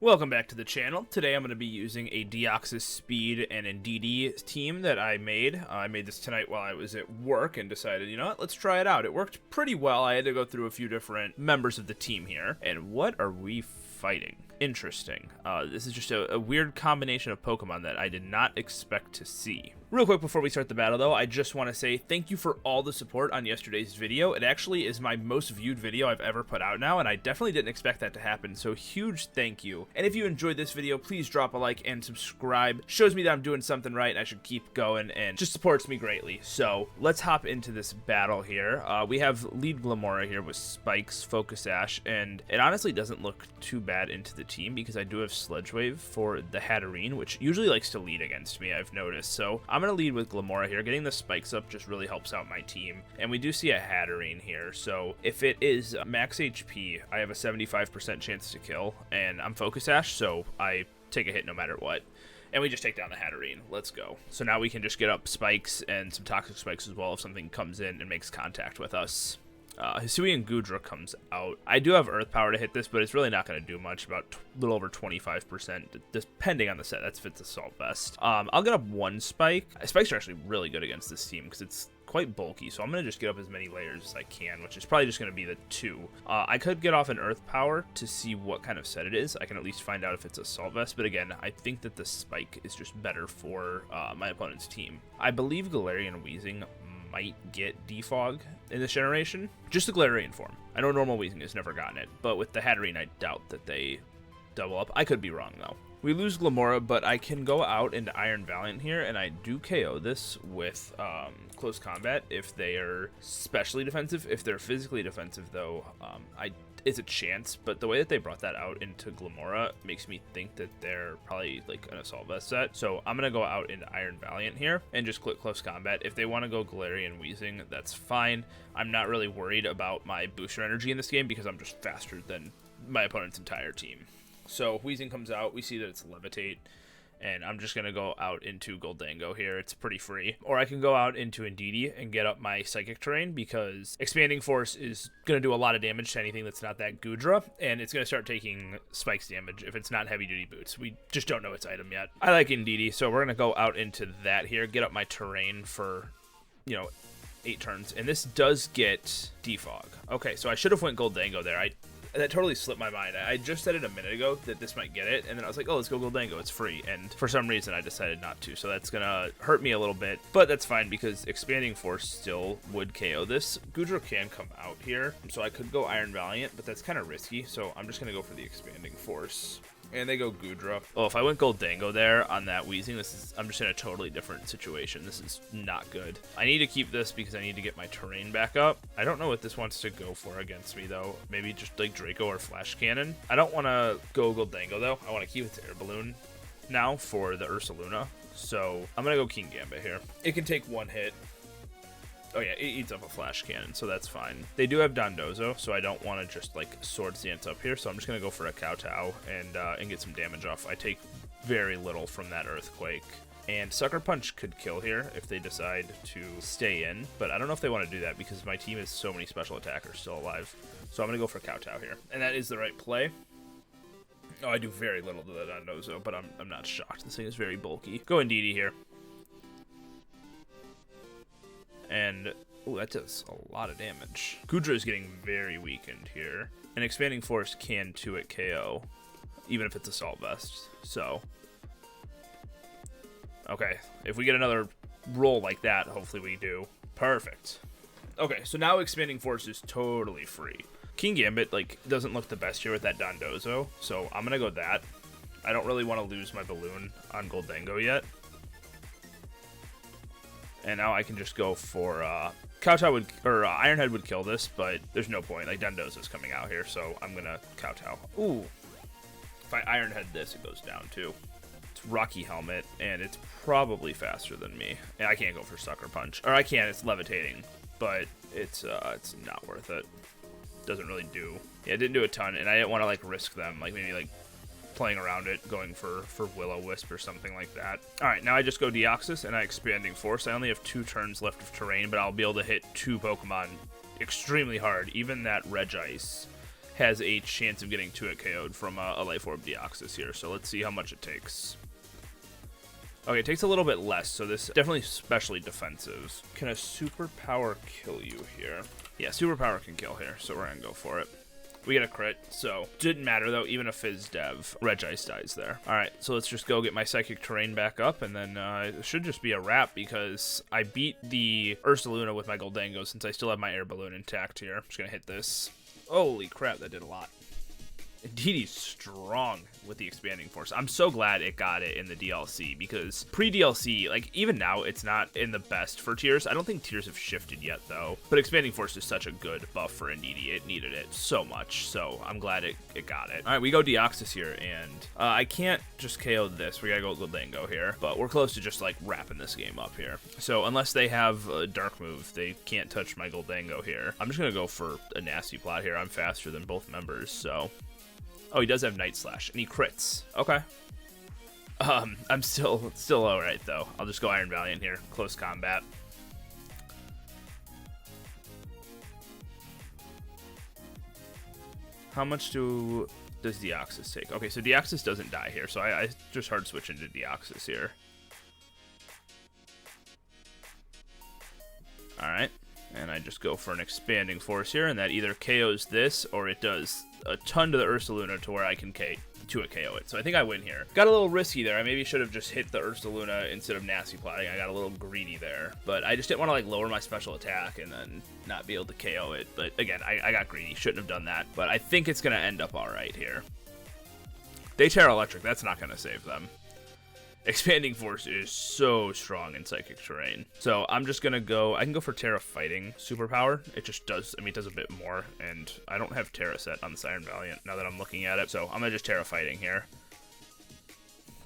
Welcome back to the channel. Today I'm going to be using a Deoxys Speed and Indeedee team that I made. I made this tonight while I was at work and decided, you know what, let's try it out. It worked pretty well. I had to go through a few different members of the team here. And what are we fighting? Interesting. This is just a weird combination of Pokemon that I did not expect to see. Real quick before we start the battle though, I just want to say thank you for all the support on yesterday's video. It actually is my most viewed video I've ever put out now, and I definitely didn't expect that to happen, so huge thank you. And if you enjoyed this video, please drop a like and subscribe. Shows me that I'm doing something right and I should keep going, and just supports me greatly. So let's hop into this battle here. We have lead Glamora here with Spikes, Focus Sash, and it honestly doesn't look too bad into the team because I do have Sledge Wave for the Hatterene, which usually likes to lead against me, I've noticed. So I'm going to lead with Glamora here. Getting the spikes up just really helps out my team. And we do see a Hatterene here, so if it is max HP, I have a 75% chance to kill, and I'm Focus Sash, so I take a hit no matter what. And we just take down the Hatterene. Let's go. So now we can just get up spikes and some toxic spikes as well if something comes in and makes contact with us. Hisuian Goodra comes out. I do have Earth Power to hit this, but it's really not going to do much, about a little over 25%, depending on the set. That's Fitz Assault Vest. I'll get up one Spike. Spikes are actually really good against this team because it's quite bulky, so I'm going to just get up as many layers as I can, which is probably just going to be the 2. I could get off an Earth Power to see what kind of set it is. I can at least find out if it's Assault Vest, but again, I think that the Spike is just better for my opponent's team. I believe Galarian Weezing might get Defog in this generation. Just the Galarian form. I know normal Weezing has never gotten it, but with the Hatterene, I doubt that they double up. I could be wrong, though. We lose Glamora, but I can go out into Iron Valiant here, and I do KO this with close combat if they are specially defensive. If they're physically defensive, though, it's a chance, but the way that they brought that out into Glamora makes me think that they're probably like an Assault Vest set. So I'm going to go out into Iron Valiant here and just click close combat. If they want to go Galarian Weezing, that's fine. I'm not really worried about my booster energy in this game because I'm just faster than my opponent's entire team. So Weezing comes out, we see that it's Levitate, and I'm just going to go out into Goldango here. It's pretty free. Or I can go out into Indeedee and get up my Psychic Terrain because Expanding Force is going to do a lot of damage to anything that's not that Goodra, and it's going to start taking Spikes damage if it's not Heavy Duty Boots. We just don't know its item yet. I like Indeedee, so we're going to go out into that here, get up my Terrain for, 8 turns, and this does get Defog. Okay, so I should have went Goldango there. That totally slipped my mind. I just said it a minute ago that this might get it, and then I was like, oh, let's go Goldango, it's free, and for some reason I decided not to, so that's gonna hurt me a little bit, but that's fine because Expanding Force still would KO this. Goodra can come out here, so I could go Iron Valiant, but that's kind of risky, so I'm just gonna go for the Expanding Force. And they go Goodra. Oh, if I went Goldango there on that Weezing, I'm just in a totally different situation. This is not good. I need to keep this because I need to get my terrain back up. I don't know what this wants to go for against me, though. Maybe just like Draco or Flash Cannon. I don't want to go Goldango, though. I want to keep its Air Balloon now for the Ursaluna. So I'm going to go King Gambit here. It can take one hit. Oh yeah, it eats up a Flash Cannon, so that's fine. They do have Dondozo, so I don't want to just like Swords Dance up here, so I'm just going to go for a Kowtow and get some damage off. I take very little from that Earthquake. And Sucker Punch could kill here if they decide to stay in, but I don't know if they want to do that because my team has so many special attackers still alive. So I'm going to go for Kowtow here, and that is the right play. Oh, I do very little to the Dondozo, but I'm not shocked. This thing is very bulky. Go Indeedee here. And, ooh, that does a lot of damage. Goodra is getting very weakened here. And Expanding Force can 2-hit KO, even if it's Assault Vest. So, okay, if we get another roll like that, hopefully we do. Perfect. Okay, so now Expanding Force is totally free. King Gambit, doesn't look the best here with that Dondozo, so I'm going to go that. I don't really want to lose my balloon on Goldango yet. And now I can just go for Kowtow Ironhead would kill this, but there's no point. Like Dondozo's coming out here, so I'm gonna Kowtow. Ooh, if I Ironhead this, it goes down too. It's Rocky Helmet, and it's probably faster than me. And I can't go for Sucker Punch, or I can. It's Levitating, but it's not worth it. Doesn't really do. Yeah, it didn't do a ton, and I didn't want to risk them. Maybe playing around it, going for Will-O-Wisp or something like that. Alright, now I just go Deoxys and I Expanding Force. I only have 2 turns left of terrain, but I'll be able to hit 2 Pokemon extremely hard. Even that Regice has a chance of getting 2-hit KO'd from a Life Orb Deoxys here. So let's see how much it takes. Okay, it takes a little bit less, so this definitely especially defensive. Can a superpower kill you here? Yeah, superpower can kill here, so we're gonna go for it. We get a crit, so didn't matter though, even a Fizz Dev. Regice dies there. Alright, so let's just go get my Psychic Terrain back up, and then it should just be a wrap because I beat the Ursaluna with my Goldango since I still have my Air Balloon intact here. I'm just gonna hit this. Holy crap, that did a lot. Indeed, he's strong with the Expanding Force. I'm so glad it got it in the DLC because pre-DLC, like even now, it's not in the best for Tears. I don't think Tears have shifted yet though, but Expanding Force is such a good buff for Indeedee. It needed it so much, so I'm glad it got it. All right, we go Deoxys here, and I can't just KO this. We gotta go Goldango here, but we're close to just like wrapping this game up here. So unless they have a Dark move, they can't touch my Goldango here. I'm just gonna go for a nasty plot here. I'm faster than both members, so. Oh, he does have Night Slash, and he crits. Okay. I'm still alright, though. I'll just go Iron Valiant here. Close combat. How much does Deoxys take? Okay, so Deoxys doesn't die here, so I just hard switch into Deoxys here. Alright. And I just go for an Expanding Force here, and that either KOs this, or it does a ton to the Ursaluna to where I can 2-hit KO it. So I think I win here. Got a little risky there. I maybe should have just hit the Ursaluna instead of nasty plotting. I got a little greedy there. But I just didn't want to like lower my special attack and then not be able to KO it. But again, I got greedy. Shouldn't have done that. But I think it's going to end up alright here. They Terra Electric. That's not going to save them. Expanding Force is so strong in Psychic Terrain. So I'm just going to go, I can go for Terra Fighting superpower. It just does, I mean, it does a bit more. And I don't have Terra set on this Iron Valiant now that I'm looking at it. So I'm going to just Terra Fighting here.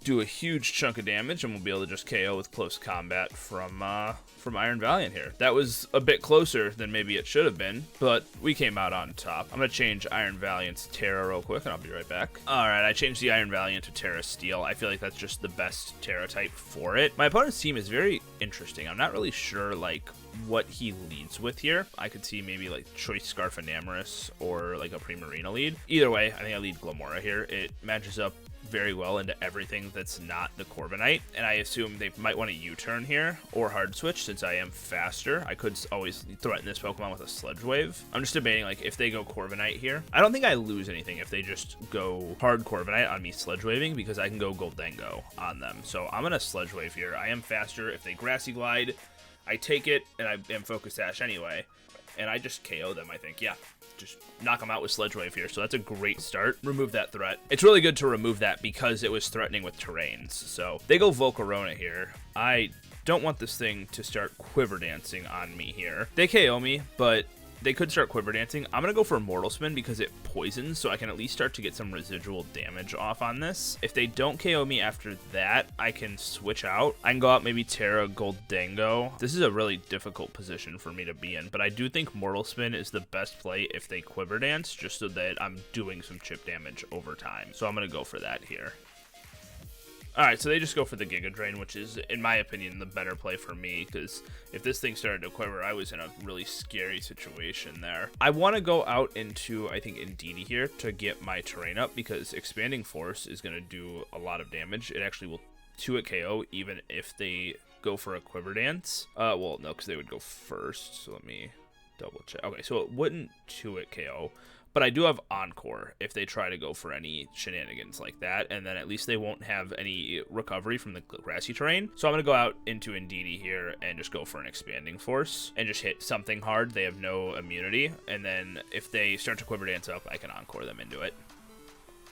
Do a huge chunk of damage, and we'll be able to just KO with close combat from Iron Valiant here. That was a bit closer than maybe it should have been, but we came out on top. I'm going to change Iron Valiant's Terra real quick, and I'll be right back. Alright, I changed the Iron Valiant to Terra Steel. I feel like that's just the best Terra type for it. My opponent's team is very interesting. I'm not really sure, like, what he leads with here. I could see maybe, like, Choice Scarf Enamorous or, like, a Primarina lead. Either way, I think I lead Glamora here. It matches up very well into everything that's not the Corviknight, and I assume they might want to U-turn here or hard switch since I am faster. I could always threaten this Pokemon with a Sludge Wave. I'm just debating like if they go Corviknight here. I don't think I lose anything if they just go hard Corviknight on me Sludge Waving because I can go Goldango on them. So I'm gonna Sludge Wave here. I am faster. If they Grassy Glide, I take it, and I am Focus Sash anyway, and I just KO them, I think. Yeah. Just knock them out with Sledge Wave here, so that's a great start. Remove that threat. It's really good to remove that because it was threatening with terrains. So they go Volcarona here. I don't want this thing to start Quiver Dancing on me here. They KO me, but they could start Quiver Dancing. I'm going to go for Mortal Spin because it poisons, so I can at least start to get some residual damage off on this. If they don't KO me after that, I can switch out. I can go out maybe Terra Goldango. This is a really difficult position for me to be in, but I do think Mortal Spin is the best play if they Quiver Dance, just so that I'm doing some chip damage over time. So I'm going to go for that here. Alright, so they just go for the Giga Drain, which is, in my opinion, the better play for me, because if this thing started to quiver, I was in a really scary situation there. I want to go out into, I think, Indeedee here to get my terrain up, because Expanding Force is going to do a lot of damage. It actually will 2-hit KO, even if they go for a Quiver Dance. Well, no, because they would go first, so let me double check. Okay, so it wouldn't 2-hit KO. But I do have Encore if they try to go for any shenanigans like that, and then at least they won't have any recovery from the grassy terrain. So I'm going to go out into Indeedee here and just go for an Expanding Force and just hit something hard. They have no immunity, and then if they start to Quiver Dance up, I can Encore them into it.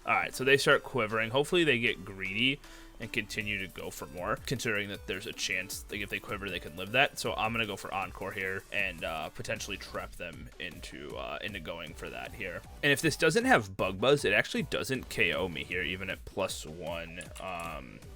Alright, so they start quivering. Hopefully they get greedy and continue to go for more, considering that there's a chance that if they quiver, they can live that. So I'm going to go for Encore here and potentially trap them into going for that here. And if this doesn't have Bug Buzz, it actually doesn't KO me here, even at +1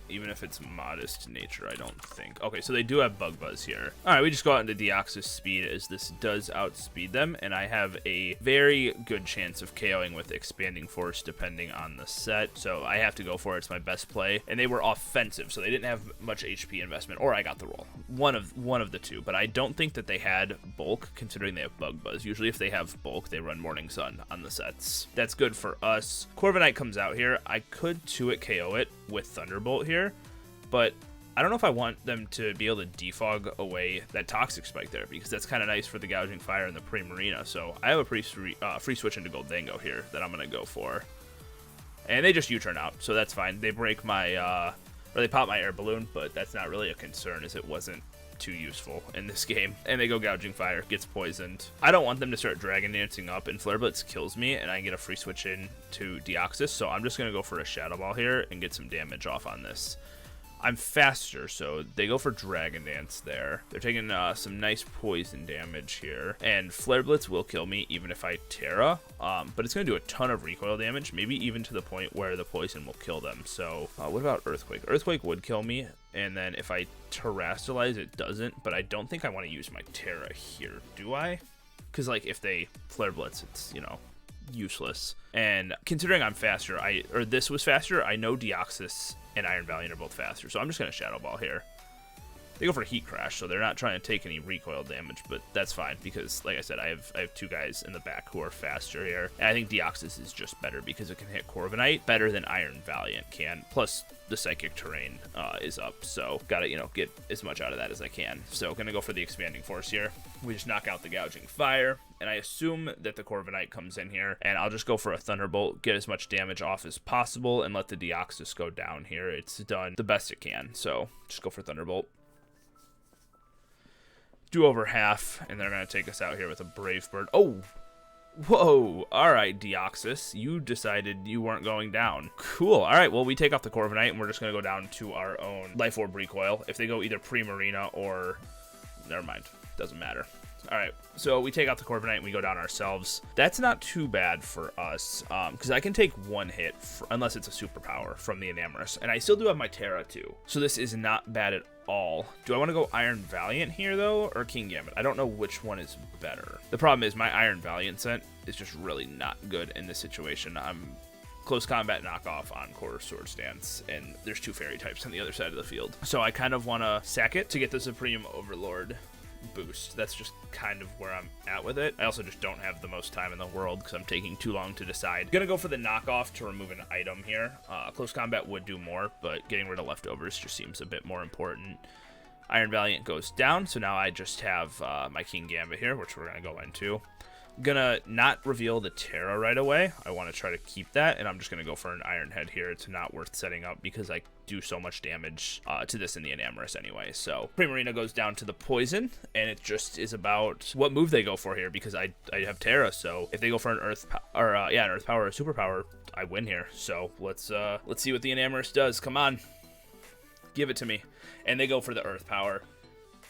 even if it's modest nature, I don't think. Okay, so they do have Bug Buzz here. All right, we just go out into Deoxys Speed as this does outspeed them, and I have a very good chance of KOing with Expanding Force depending on the set, so I have to go for it. It's my best play, and they were offensive, so they didn't have much HP investment, or I got the roll. One of the two, but I don't think that they had Bulk, considering they have Bug Buzz. Usually if they have Bulk, they run Morning Sun on the sets. That's good for us. Corviknight comes out here. I could 2-hit KO it with Thunderbolt here, but I don't know if I want them to be able to defog away that Toxic Spike there, because that's kind of nice for the Gouging Fire and the Primarina. So I have a free switch into Goldango here that I'm going to go for. And they just U-turn out, so that's fine. They break my, or they pop my Air Balloon, but that's not really a concern as it wasn't too useful in this game. And they go Gouging Fire, gets poisoned. I don't want them to start Dragon Dancing up, and Flare Blitz kills me, and I get a free switch in to Deoxys, so I'm just going to go for a Shadow Ball here and get some damage off on this. I'm faster, so they go for Dragon Dance there. They're taking some nice poison damage here, and Flare Blitz will kill me even if I Terra, but it's going to do a ton of recoil damage, maybe even to the point where the poison will kill them. So what about Earthquake? Earthquake would kill me, and then if I Terrastalize, it doesn't, but I don't think I want to use my Terra here, do I? Because, like, if they Flare Blitz, it's, you know, useless. And considering I'm faster, this was faster, I know Deoxys and Iron Valiant are both faster, so I'm just going to Shadow Ball here. They go for Heat Crash, so they're not trying to take any recoil damage, but that's fine because, like I said, I have two guys in the back who are faster here. And I think Deoxys is just better because it can hit Corviknight better than Iron Valiant can. Plus, the Psychic Terrain is up, so gotta, you know, get as much out of that as I can. So gonna go for the Expanding Force here. We just knock out the Gouging Fire, and I assume that the Corviknight comes in here, and I'll just go for a Thunderbolt, get as much damage off as possible, and let the Deoxys go down here. It's done the best it can, so just go for Thunderbolt. Do over half, and they're going to take us out here with a Brave Bird. Oh! Whoa! Alright, Deoxys. You decided you weren't going down. Cool. Alright, well, we take off the Corviknight, and we're just going to go down to our own Life Orb Recoil. If they go either Primarina or... Never mind. Doesn't matter. Alright, so we take out the Corviknight and we go down ourselves. That's not too bad for us, because I can take one hit, unless it's a superpower, from the Enamorous. And I still do have my Terra, too. So this is not bad at all. Do I want to go Iron Valiant here, though, or King Gambit? I don't know which one is better. The problem is my Iron Valiant set is just really not good in this situation. I'm Close Combat knockoff on Quarter Sword Stance, and there's two Fairy types on the other side of the field. So I kind of want to sack it to get the Supreme Overlord boost. That's just kind of where I'm at with it. I also just don't have the most time in the world because I'm taking too long to decide. Gonna go for the knockoff to remove an item here. Close Combat would do more, but getting rid of leftovers just seems a bit more important. Iron Valiant goes down, so now I just have my King Gambit here, which we're gonna go into. Gonna not reveal the Terra right away. I want to try to keep that, and I'm just gonna go for an Iron Head here. It's not worth setting up because I do so much damage to this in the Enamorous anyway. So Primarina goes down to the poison, and it just is about what move they go for here because I have Terra. So if they go for an Earth an Earth Power or Superpower, I win here. So let's see what the Enamorous does. Come on, give it to me. And they go for the Earth Power,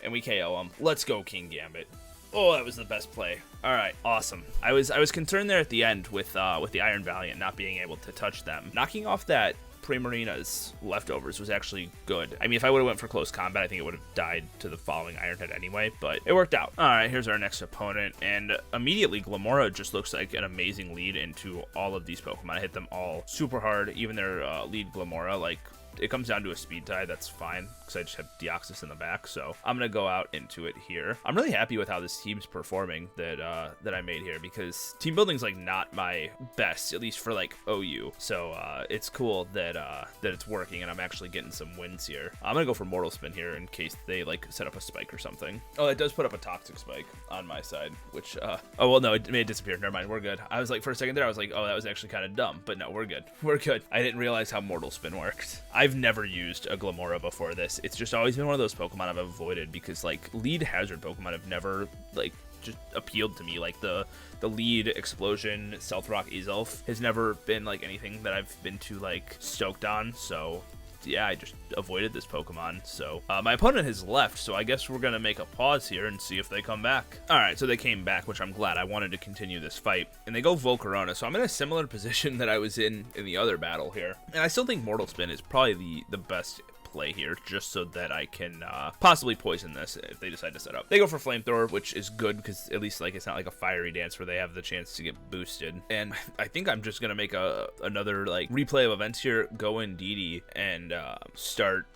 and we KO them. Let's go, King Gambit. Oh, that was the best play. All right, awesome. I was concerned there at the end with the Iron Valiant not being able to touch them. Knocking off that Primarina's leftovers was actually good. I mean, if I would have went for Close Combat, I think it would have died to the following Iron Head anyway, but it worked out. All right, here's our next opponent, and immediately Glamora just looks like an amazing lead into all of these Pokemon. I hit them all super hard, even their lead Glamora, like, it comes down to a speed tie. That's fine because I just have Deoxys in the back, so I'm gonna go out into it here. I'm really happy with how this team's performing that I made here because team building's like not my best, at least for like OU. So it's cool that it's working and I'm actually getting some wins here. I'm gonna go for Mortal Spin here in case they like set up a spike or something. Oh, it does put up a Toxic Spike on my side, which oh well, no, it made it disappear. Never mind, we're good. I was like, for a second there, I was like, oh, that was actually kind of dumb, but no, we're good. We're good. I didn't realize how Mortal Spin worked. I've never used a Glamora before this. It's just always been one of those Pokemon I've avoided because like lead hazard Pokemon have never like just appealed to me. Like the lead Explosion, Stealth Rock, Azelf has never been like anything that I've been too like stoked on. So yeah, I just avoided this Pokemon. So my opponent has left, so I guess we're gonna make a pause here and see if they come back. All right, so they came back, which I'm glad. I wanted to continue this fight, and they go Volcarona. So I'm in a similar position that I was in the other battle here, and I still think Mortal Spin is probably the best play here, just so that I can possibly poison this if they decide to set up. They go for Flamethrower, which is good because at least like it's not like a Fiery Dance where they have the chance to get boosted. And I think I'm just gonna make another like replay of events here, go in DD and start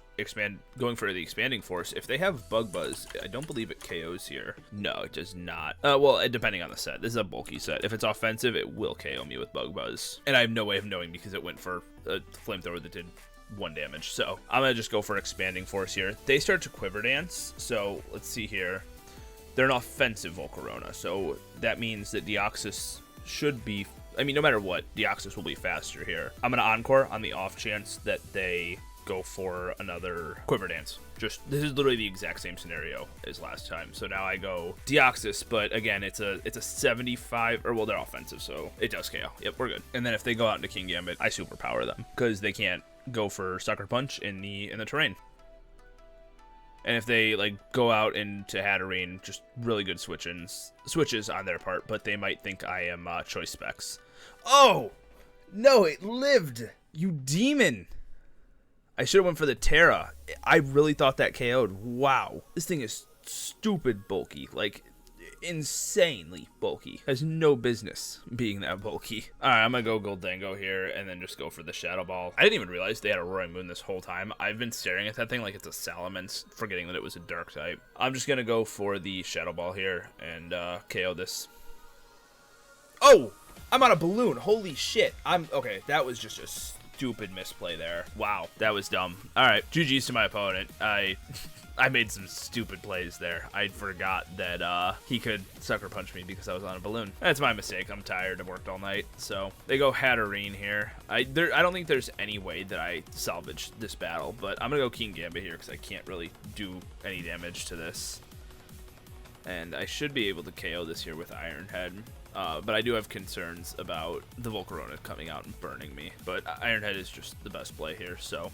going for the Expanding Force. If they have Bug Buzz, I don't believe it KOs here. No, it does not. Well, depending on the set. This is a bulky set. If it's offensive, it will KO me with Bug Buzz. And I have no way of knowing because it went for a Flamethrower that did 1 damage. So I'm gonna just go for Expanding Force here. They start to Quiver Dance. So let's see here. They're an offensive Volcarona. So that means that Deoxys should be, I mean, no matter what, Deoxys will be faster here. I'm gonna Encore on the off chance that they go for another Quiver Dance. This is literally the exact same scenario as last time. So now I go Deoxys, but again, it's a 75, or well, they're offensive, so it does KO. Yep, we're good. And then if they go out into King Gambit, I superpower them because they can't go for Sucker Punch in the terrain. And if they like go out into Hatterene, just really good switches on their part, but they might think I am Choice Specs. Oh no, it lived, you demon. I should have went for the Terra. I really thought that KO'd. Wow. This thing is stupid bulky. Like, insanely bulky. Has no business being that bulky. Alright, I'm gonna go Goldango here and then just go for the Shadow Ball. I didn't even realize they had a Roaring Moon this whole time. I've been staring at that thing like it's a Salamence, forgetting that it was a Dark type. I'm just gonna go for the Shadow Ball here and KO this. Oh! I'm on a balloon. Holy shit. Okay, that was just a stupid misplay there. Wow, that was dumb. All right, GG's to my opponent. I made some stupid plays there. I forgot that he could Sucker Punch me because I was on a balloon. That's my mistake. I'm tired. I've worked all night. So they go Hatterene here. I don't think there's any way that I salvage this battle, but I'm gonna go King Gambit here because I can't really do any damage to this. And I should be able to KO this here with Iron Head. But I do have concerns about the Volcarona coming out and burning me. But Iron Head is just the best play here, so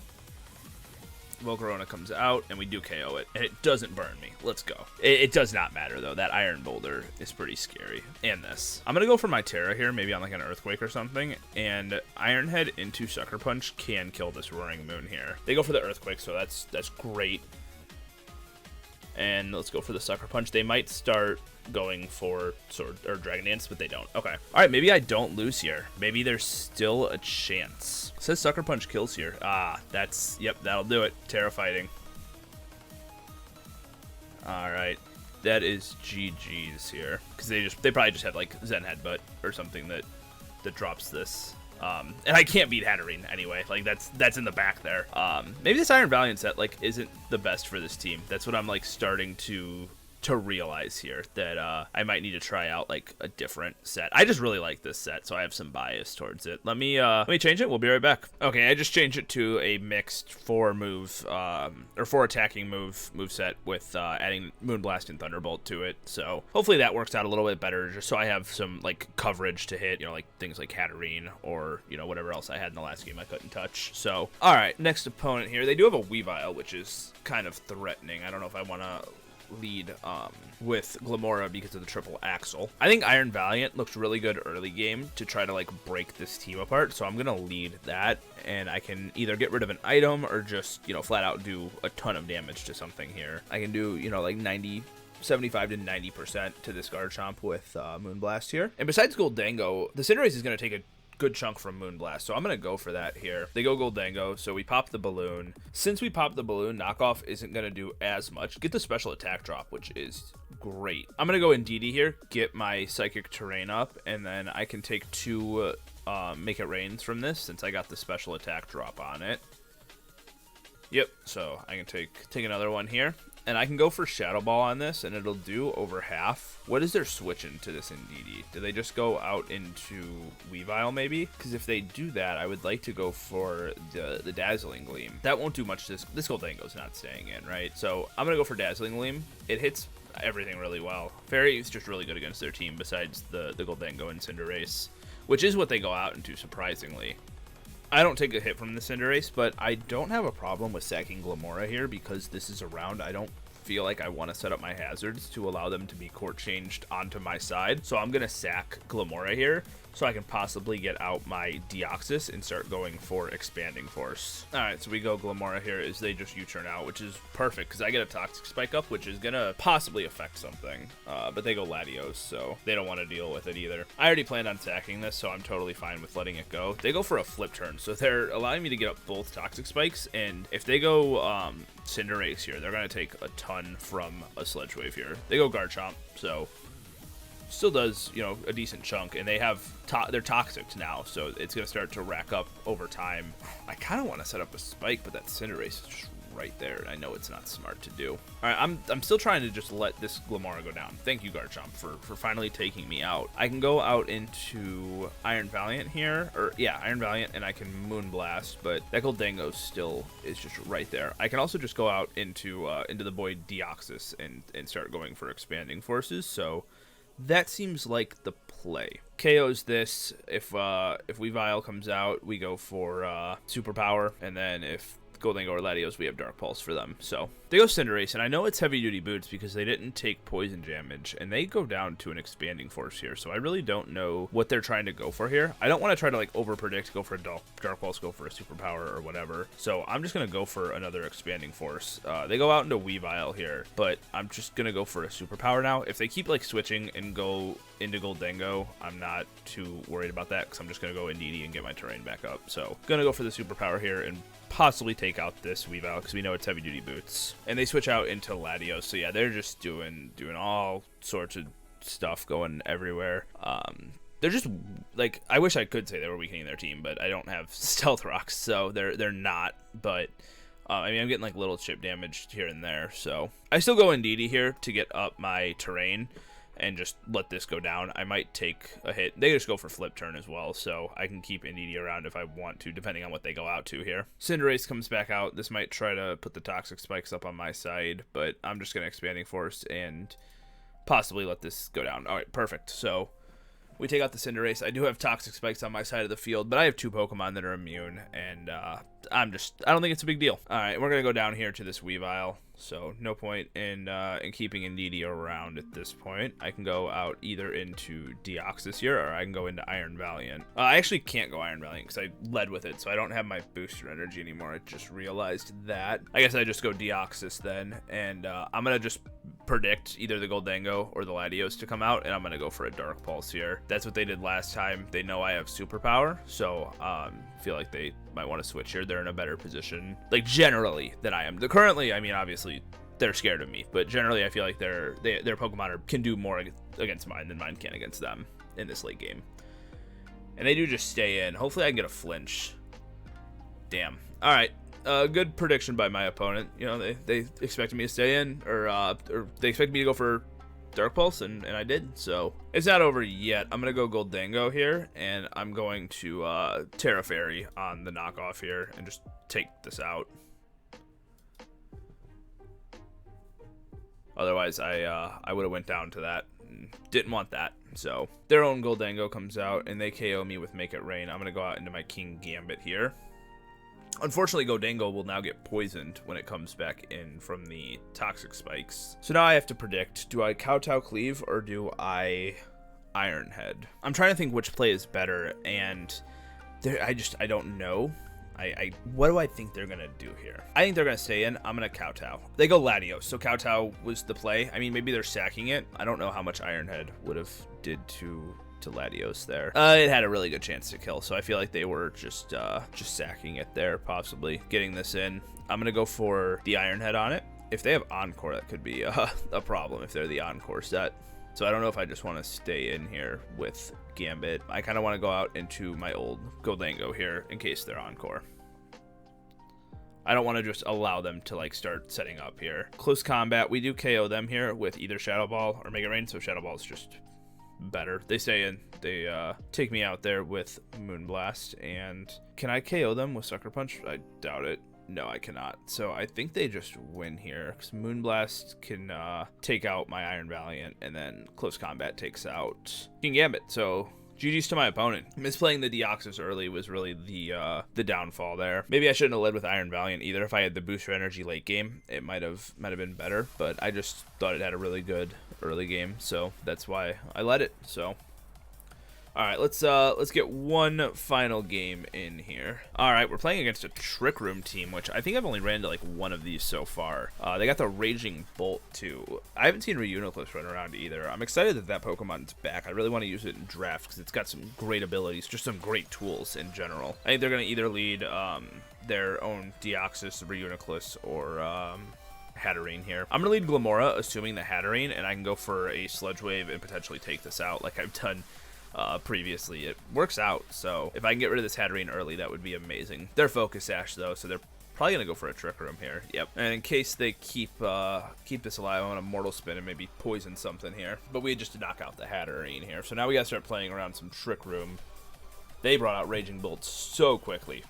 Volcarona comes out, and we do KO it, and it doesn't burn me. Let's go. It does not matter, though. That Iron Boulder is pretty scary. And this. I'm going to go for my Terra here, maybe on like an Earthquake or something, and Iron Head into Sucker Punch can kill this Roaring Moon here. They go for the Earthquake, so that's great. And let's go for the Sucker Punch. They might start going for Sword or Dragon Dance, but they don't. Okay. All right, maybe I don't lose here. Maybe there's still a chance. It says Sucker Punch kills here. Yep, that'll do it. Terra fighting. All right. That is GG's here. Because they probably just had like Zen Headbutt or something that drops this. And I can't beat Hatterene anyway. Like that's in the back there. Maybe this Iron Valiant set like isn't the best for this team. That's what I'm like starting to realize here, that I might need to try out like a different set. I just really like this set, so I have some bias towards it. Let me change it. We'll be right back. Okay, I just changed it to a mixed 4 attacking move set with adding Moonblast and Thunderbolt to it. So hopefully that works out a little bit better, just so I have some like coverage to hit, like things like Hatterene or whatever else I had in the last game I couldn't touch. So all right, next opponent here. They do have a Weavile, which is kind of threatening. I don't know if I want to lead with Glamora because of the triple axle. I think Iron Valiant looked really good early game to try to like break this team apart, so I'm gonna lead that, and I can either get rid of an item or just flat out do a ton of damage to something here. I can do like 75 to 90% to this Garchomp with Moonblast here. And besides Goldango, the Cinderace is going to take a good chunk from Moonblast, so I'm going to go for that here. They go Goldango, so we pop the balloon. Since we pop the balloon, knockoff isn't going to do as much. Get the special attack drop, which is great. I'm going to go in DD here, get my Psychic Terrain up, and then I can take 2 Make It Rains from this since I got the special attack drop on it. Yep, so I can take another one here. And I can go for Shadow Ball on this, and it'll do over half. What is their switch into this in DD? Do they just go out into Weavile, maybe? Because if they do that, I would like to go for the Dazzling Gleam. That won't do much. This Goldango's not staying in, right? So I'm going to go for Dazzling Gleam. It hits everything really well. Fairy is just really good against their team, besides the Goldango and Cinderace, which is what they go out into, surprisingly. I don't take a hit from the Cinderace, but I don't have a problem with sacking Glamora here because this is a round I don't feel like I want to set up my hazards to allow them to be court changed onto my side. So I'm going to sack Glamora here so I can possibly get out my Deoxys and start going for Expanding Force. Alright, so we go Glamora here as they just U-turn out, which is perfect because I get a Toxic Spike up, which is going to possibly affect something. But they go Latios, so they don't want to deal with it either. I already planned on sacking this, so I'm totally fine with letting it go. They go for a flip turn, so they're allowing me to get up both Toxic Spikes, and if they go Cinderace here, they're going to take a ton from a Sledge Wave here. They go Garchomp, so still does, you know, a decent chunk, and they have they're toxic now, so it's gonna start to rack up over time. I kind of want to set up a spike, but that Cinderace is just right there, and I know it's not smart to do. All right, I'm still trying to just let this Glamora go down. Thank you, Garchomp, for finally taking me out. I can go out into Iron Valiant here, or yeah, Iron Valiant, and I can Moonblast, but that Goldango still is just right there. I can also just go out into the boy Deoxys and start going for Expanding Forces. So that seems like the play. KO's this. If Weavile comes out, we go for Superpower, and then if Goldango or Latios, we have Dark Pulse for them. So they go Cinderace, and I know it's heavy duty boots because they didn't take poison damage, and they go down to an Expanding Force here. So I really don't know what they're trying to go for here. I don't want to try to like over predict, go for a Dark Pulse, go for a Superpower or whatever. So I'm just gonna go for another Expanding Force. They go out into Weavile here, but I'm just gonna go for a Superpower now. If they keep like switching and go into Goldango, I'm not too worried about that because I'm just gonna go Indeedee and get my terrain back up. So gonna go for the Superpower here and possibly take out this Weavile because we know it's heavy duty boots. And they switch out into Latios, so yeah, they're just doing all sorts of stuff going everywhere. They're just like, I wish I could say they were weakening their team, but I don't have Stealth Rocks, so they're not. But I mean, I'm getting like little chip damage here and there, so I still go Indeedee here to get up my terrain and just let this go down. I might take a hit. They just go for flip turn as well, so I can keep Indeedee around if I want to, depending on what they go out to here. Cinderace comes back out. This might try to put the Toxic Spikes up on my side, but I'm just going to Expanding Force and possibly let this go down. All right, perfect. So we take out the Cinderace. I do have Toxic Spikes on my side of the field, but I have two Pokemon that are immune, and I don't think it's a big deal. All right, we're going to go down here to this Weavile. So no point in keeping Indeedee around at this point. I can go out either into Deoxys here, or I can go into Iron Valiant. I actually can't go Iron Valiant because I led with it, so I don't have my booster energy anymore. I just realized that. I guess I just go Deoxys then, and I'm going to just predict either the Goldango or the Latios to come out, and I'm going to go for a Dark Pulse here. That's what they did last time. They know I have Superpower, so feel like they might want to switch here. They're in a better position, like generally, than I am. Currently, I mean, obviously, they're scared of me, but generally, I feel like their Pokemon can do more against mine than mine can against them in this late game. And they do just stay in. Hopefully, I can get a flinch. Damn. All right. Good prediction by my opponent. You know, they expected me to stay in, or they expected me to go for Dark Pulse, and I did. So it's not over yet. I'm gonna go Goldango here, and I'm going to Terra Fairy on the knockoff here and just take this out. Otherwise, I would have went down to that. Didn't want that. So their own Goldango comes out, and they KO me with Make It Rain. I'm gonna go out into my King Gambit here. Unfortunately, Goldango will now get poisoned when it comes back in from the Toxic Spikes. So now I have to predict, do I Kowtow Cleave or do I Iron Head? I'm trying to think which play is better, and I don't know. What do I think they're going to do here? I think they're going to stay in. I'm going to Kowtow. They go Latios, so Kowtow was the play. I mean, maybe they're sacking it. I don't know how much Iron Head would have did to Latios there. It had a really good chance to kill, so I feel like they were just sacking it there, possibly getting this in. I'm gonna go for the Iron Head on it. If they have Encore, that could be a problem if they're the Encore set. So I don't know if I just want to stay in here with Gambit. I kind of want to go out into my old Goldango here in case they're Encore. I don't want to just allow them to like start setting up here. Close combat, we do KO them here with either Shadow Ball or Mega Rain, so Shadow Ball is just better. They stay in. They take me out there with Moonblast, and can I KO them with Sucker Punch? I doubt it. No, I cannot. So I think they just win here because Moonblast can take out my Iron Valiant, and then Close Combat takes out King Gambit. So GG's to my opponent. Misplaying the Deoxys early was really the downfall there. Maybe I shouldn't have led with Iron Valiant either. If I had the booster energy late game, it might have been better. But I just thought it had a really good early game, so that's why I led it. So, all right, let's get one final game in here. All right, we're playing against a Trick Room team, which I think I've only ran to like one of these so far. They got the Raging Bolt too. I haven't seen Reuniclus run around either. I'm excited that Pokemon's back. I really want to use it in draft because it's got some great abilities, just some great tools in general. I think they're gonna either lead their own Deoxys, Reuniclus, or Hatterene here. I'm gonna lead Glamora, assuming the Hatterene, and I can go for a Sludge Wave and potentially take this out like I've done previously. It works out, so if I can get rid of this Hatterene early, that would be amazing. They're Focus Sash though, so they're probably gonna go for a Trick Room here. Yep. And in case they keep this alive, I want to Mortal Spin and maybe poison something here. But we just knock out the Hatterene here, so now we gotta start playing around some Trick Room. They brought out Raging Bolt so quickly.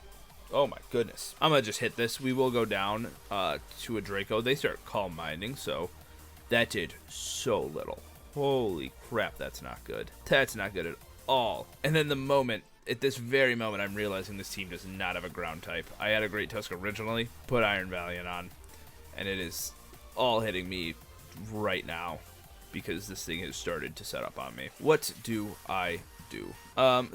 Oh my goodness. I'm gonna just hit this. We will go down to a Draco. They start Calm Minding, so that did so little. Holy crap, that's not good. That's not good at all. And then at this very moment, I'm realizing this team does not have a ground type. I had a Great Tusk originally, put Iron Valiant on, and it is all hitting me right now because this thing has started to set up on me. What do I do?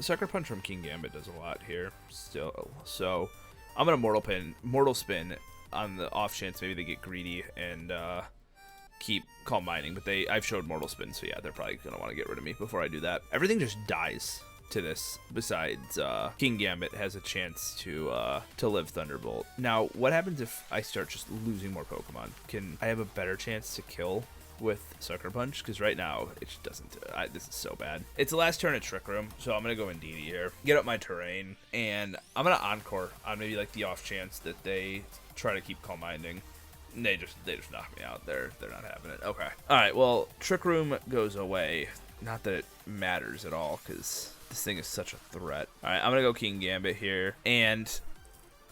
Sucker Punch from King Gambit does a lot here still. So I'm going to Mortal Spin on the off chance maybe they get greedy and keep Calm Minding, but I've showed Mortal Spin, so yeah, they're probably gonna want to get rid of me before I do that. Everything just dies to this besides King Gambit has a chance to live Thunderbolt. Now what happens if I start just losing more Pokemon? Can I have a better chance to kill with Sucker Punch? Because right now it just doesn't. This is so bad. It's the last turn of Trick Room, so I'm gonna go Indeedee here, get up my terrain, and I'm gonna Encore on maybe like the off chance that they try to keep Calm Minding. They just knock me out. They're not having it. Okay. All right. Well, Trick Room goes away. Not that it matters at all because this thing is such a threat. All right. I'm gonna go King Gambit here, and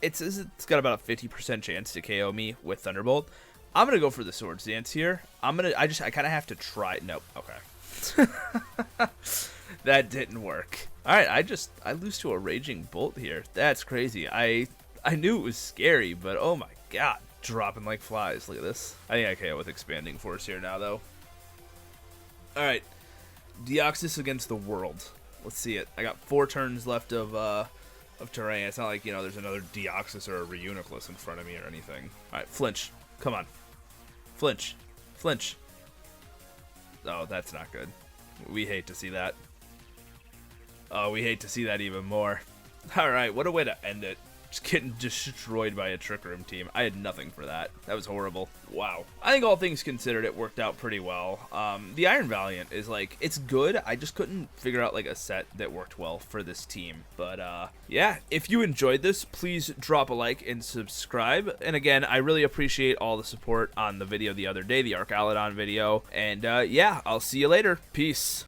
it's got about a 50% chance to KO me with Thunderbolt. I'm gonna go for the Swords Dance here. I kind of have to try. Nope. Okay. That didn't work. All right. I lose to a Raging Bolt here. That's crazy. I knew it was scary, but oh my god. Dropping like flies. Look at this. I think I KO with Expanding Force here now, though. Alright. Deoxys against the world. Let's see it. I got 4 turns left of terrain. It's not like, there's another Deoxys or a Reuniclus in front of me or anything. Alright, flinch. Come on. Flinch. Flinch. Oh, that's not good. We hate to see that. Oh, we hate to see that even more. Alright, what a way to end it. Just getting destroyed by a Trick Room team. I had nothing for that. That was horrible. Wow. I think all things considered, it worked out pretty well. The Iron Valiant is like, it's good. I just couldn't figure out like a set that worked well for this team. But yeah, if you enjoyed this, please drop a like and subscribe. And again, I really appreciate all the support on the video the other day, the Archaludon video. And yeah, I'll see you later. Peace.